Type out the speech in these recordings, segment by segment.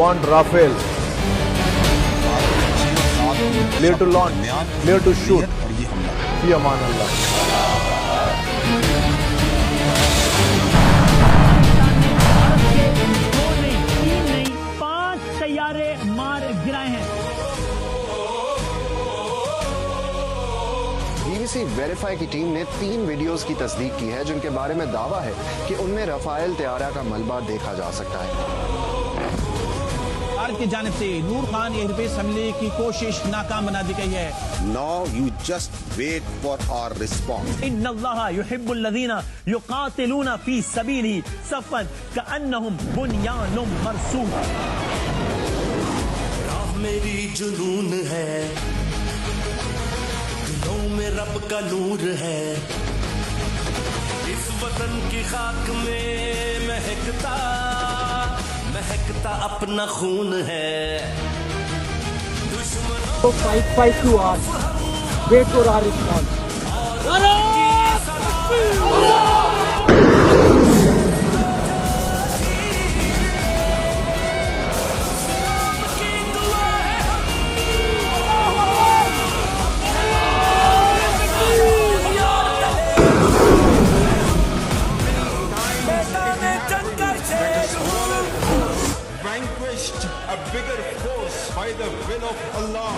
want Rafale. Clear to launch. Clear to shoot. Fi aman Allah. मार गिराए हैं। BBC verify की team ने 3 वीडियोस की तस्दीक की है जिनके बारे में दावा है कि उनमें रफाइल तैयारा का मलबा देखा जा सकता है। भारत की जानिब से नूर खान एयरबेस हमले की कोशिश नाकाम बना दी गई है। Now you just wait for our response. इन्नल्लाह युहिब्बुल लज़ीना युक़ातिलूना फ़ी सबीलिही सफ़्फ़न कअन्नहुम बुन्यानुम मरसूस। मेरी जुनून है, दिलों में रब का नूर है, इस वतन की खाक में महकता महकता अपना खून है। दुश्मनों fight to us. Wait for our response. vanquished a bigger force by the will of Allah.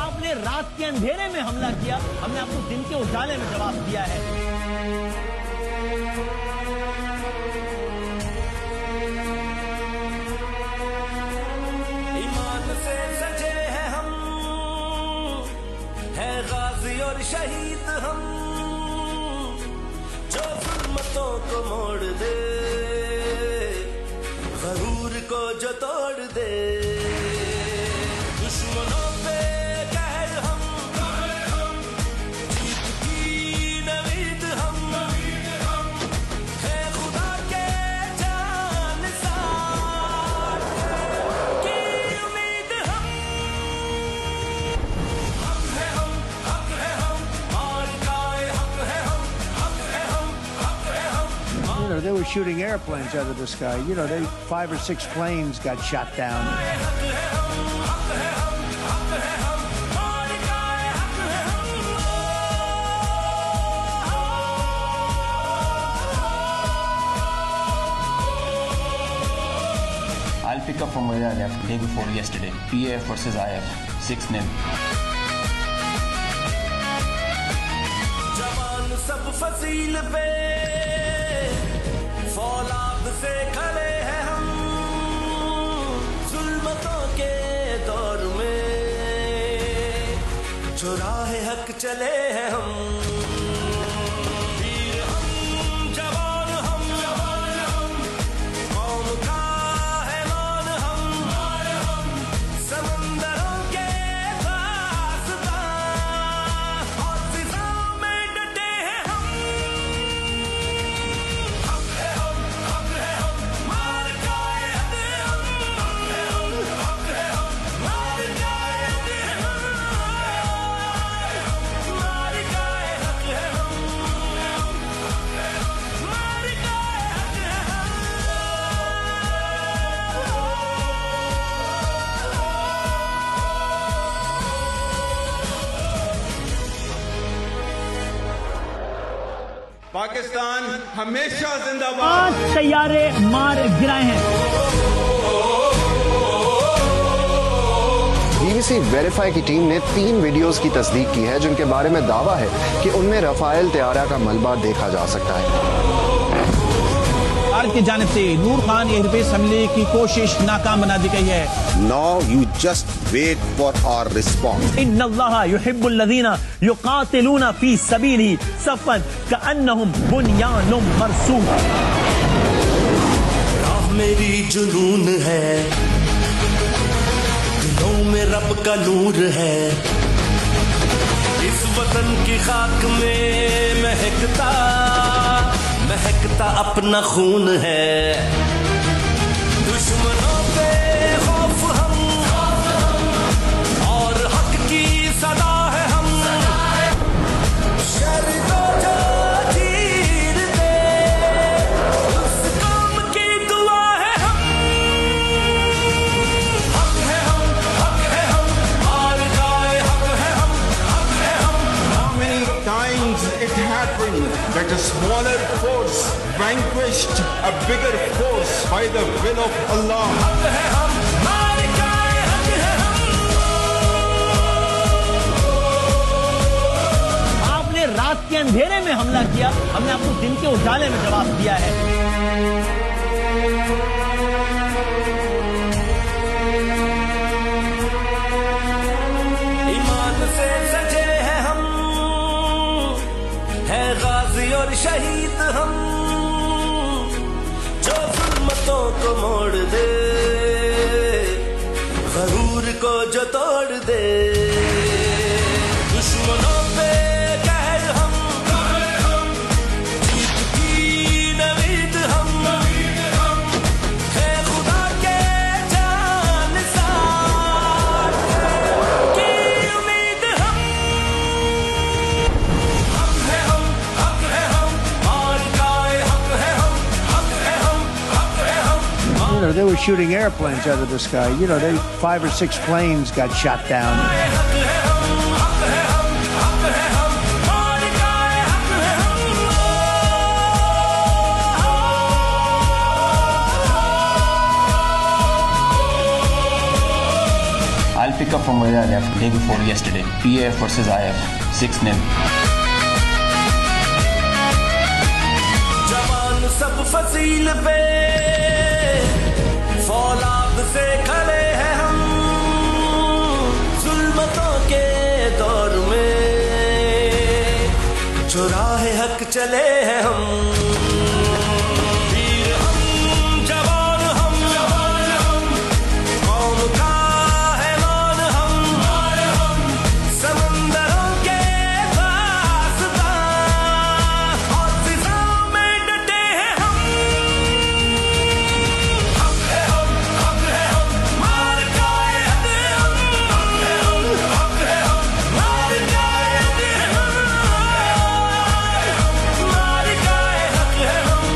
आपने रात के अंधेरे में हमला किया, हमने आपको दिन के उजाले में जवाब दिया है। ईमान से सजे हैं हम, है गाजी और शहीद हम, जो जुल्मतों को मोड़ दे, गरूर को जो तोड़ दे, दुश्मनों पे कहर हम, जीत की नवीद हम, है खुदा के जानसार की उम्मीद हम है हम, हक है हम, मार का हक है हम, हक है हम, हक है हम। You know, they were shooting airplanes out of the sky. You know, 5 or 6 planes got shot down. I'll pick up from where I left day before yesterday. PAF versus IF, 6-0. जवान सब फसील पे फौलाद से खड़े हैं हम, जुल्मतों के दौर में जो राह हक चले हैं हम, वीर हम, जवान हम, कौम का है मान हम, समंदरों के रास्ता और फिजाओं में डटे हैं हम, हक है हम, हक है हम, मार का हक है हम, हक है हम, हक है हम, मार का हक है हम, मार का हक है हम, मार का हक है हम। पाकिस्तान हमेशा जिंदाबाद। 5 तैयारे मार गिराए हैं। BBC वेरीफाई की टीम ने 3 वीडियोस की तस्दीक की है जिनके बारे में दावा है कि उनमें रफाइल तैयारा का मलबा देखा जा सकता है। भारत की जानिब से नूर खान एयरबेस हमले की कोशिश नाकाम बना दी गई है। Now you just wait for our response. इन्नल्लाह युहिब्बुल लज़ीना युक़ातिलूना फ़ी सबीलिही सफ़्फ़न कअन्नहुम बुन्यानुम मरसूस। राह मेरी जुनून है, दिलों में रब का नूर है, इस वतन की खाक में महकता महकता अपना खून है। दुश्मनों पे खौफ हम, और हक की सदा है हम, शर को जो happened that a smaller force vanquished a bigger force by the will of Allah. आपने रात के अंधेरे में हमला किया, हमने आपको दिन के उजाले में जवाब दिया है। ईमान से सजे हैं हम, है गाजी और शहीद हम, जो जुल्मतों को मोड़ दे, गरूर को जो तोड़ दे, दुश्मनों पे कहर हम, जीत की नवीद हम, है खुदा के जानिसार की उम्मीद हम है हम, हक है हम, मालिकाए हक है हम, हक है हम, हक है हम। You know, they were shooting airplanes out of the sky. You know, 5 or 6 planes got shot down. I'll pick up from where I left day before yesterday. PAF versus IF, 6-0. जवान सब फसील पे फौलाद से खड़े हैं हम, जुल्मतों के दौर में चुराहे हक चले हैं हम, वीर हम, जवान हम, कौम का है मान हम, समंदरों के दास्तां और फिजाओं में डटे हैं हम, हक है हम, हक है हम, मालिकाए हक है हम, हक है हम, मालिकाए हक है हम, मालिकाए हक है हम,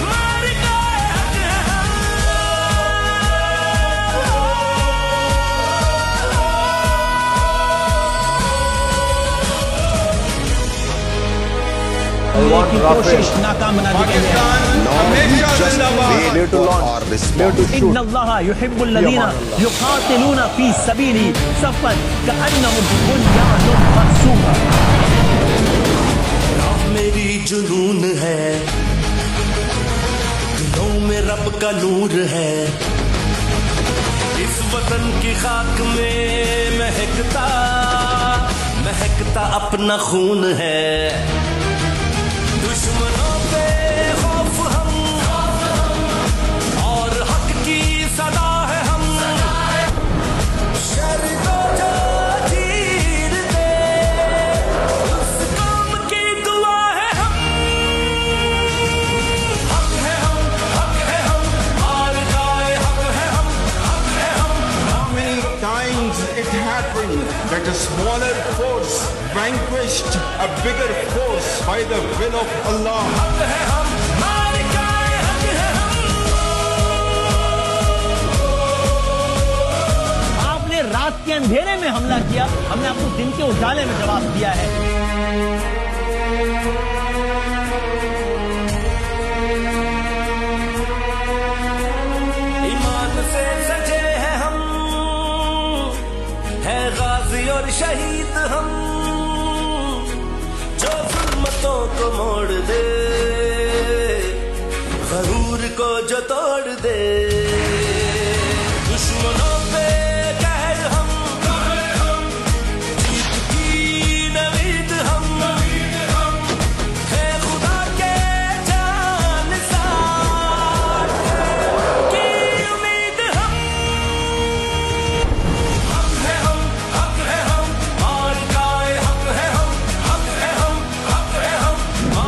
मालिकाए हक है हम। I want की Rafael. कोशिश नाकाम बना दी गई है। पाकिस्तान हमेशा Just जिंदाबाद। wait Clear to for launch. our Clear response. to shoot. इन्नल्लाह युहिब्बुल लज़ीना युक़ातिलूना फ़ी सबीली सफ़्फ़न कअन्नहुम बुन्यानुम मरसूस। राह मेरी जुनून है, दिलों में रब का नूर है, इस वतन की खाक में महकता महकता अपना खून है, दुश्मनों पे खौफ हम और हक की सदा है हम, शर को जो चीर दे उस कौम की दुआ है हम, हक है हम, हक है हम, मालिकाए हक है हम, हक है हम। How many times it happened that a smaller force vanquished a bigger force by the will of Allah. हक है हम, मालिकाए हक है हम। आपने रात के अंधेरे में हमला किया, हमने आपको दिन के उजाले में जवाब दिया है। ईमान से सजे हैं हम, है गाजी और शहीद हम, जो जुल्मतों को मोड़ दे, गरूर को जो तोड़ दे, दुश्मनों पे कहर हम, जीत की नवीद हम, है खुदा के जानिसार की उम्मीद हम है हम, हक है हम, मालिकाए हक है हम, हक है हम, हक है हम।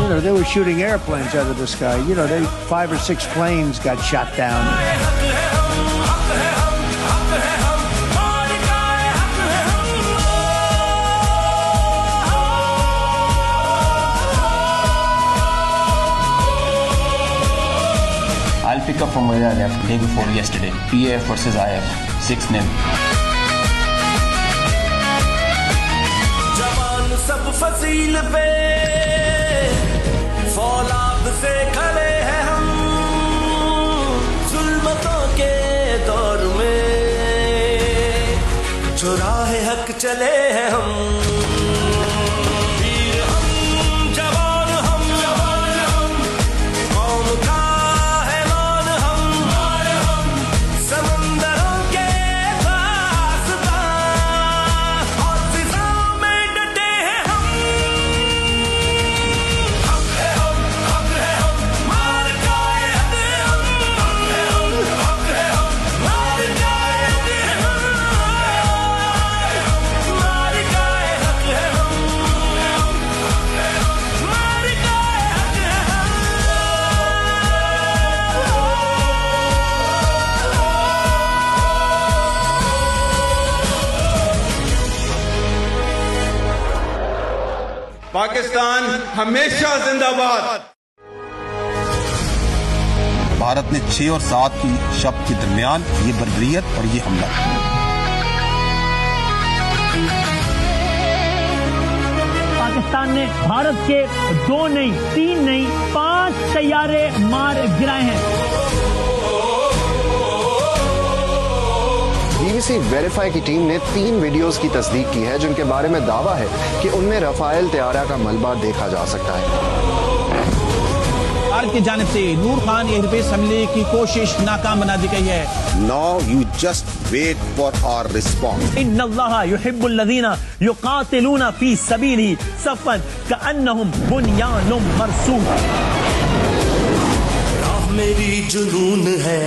You know, they were shooting airplanes out of the sky. You know, 5 or 6 planes got shot down. हक है हम, हक है हम, हक है हम, मालिकाए हक है हम। I'll pick up from where I left day before yesterday. PAF versus IF, 6-0. जवान सब तफसील पे फौलाद से खड़े हैं हम जुल्मतों के दौर में चुराहे हक चले हैं हम वीर हम जवान हम कौम का है मान हम समंदरों के पासबां और फिजाओं में डटे हैं हम हक है हम मार खाए हक है हम मार खाए हक है हम मार खाए हक है हम मार खाए हक है पाकिस्तान हमेशा जिंदाबाद। भारत ने 6 और 7 की शब के दरमियान ये बर्बरियत और ये हमला पाकिस्तान ने भारत के 2 नहीं 3 नहीं 5 तैयारे मार गिराए हैं। BBC वेरीफाई की टीम ने 3 वीडियोस की तस्दीक की है जिनके बारे में दावा है कि उनमें रफाइल तैयारा का मलबा देखा जा सकता है। भारत की जानिब से नूर खान एयरबेस हमले की कोशिश नाकाम बना दी गई है। Now you just wait for our response. इन्नल्लाह युहिब्बुल लज़ीना युक़ातिलूना फी सबीलिही सफ़न कअन्नहुम बुन्यानुम मरसूस। राह मेरी जुनून है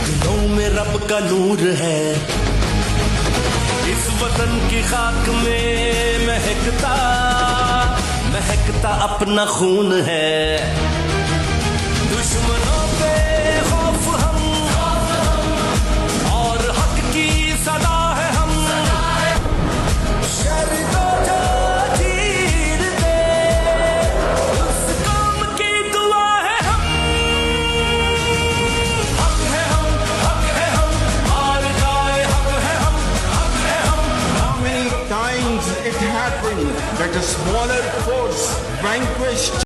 दिलों में रब का नूर है इस वतन की खाक में महकता अपना खून है दुश्मनों पे खौफ हम और हक की सदा है हम शर को जो चीर दे उस कौम की दुआ है हम हक है हम मार खाए हक है हम How many times it happened that a smaller force vanquished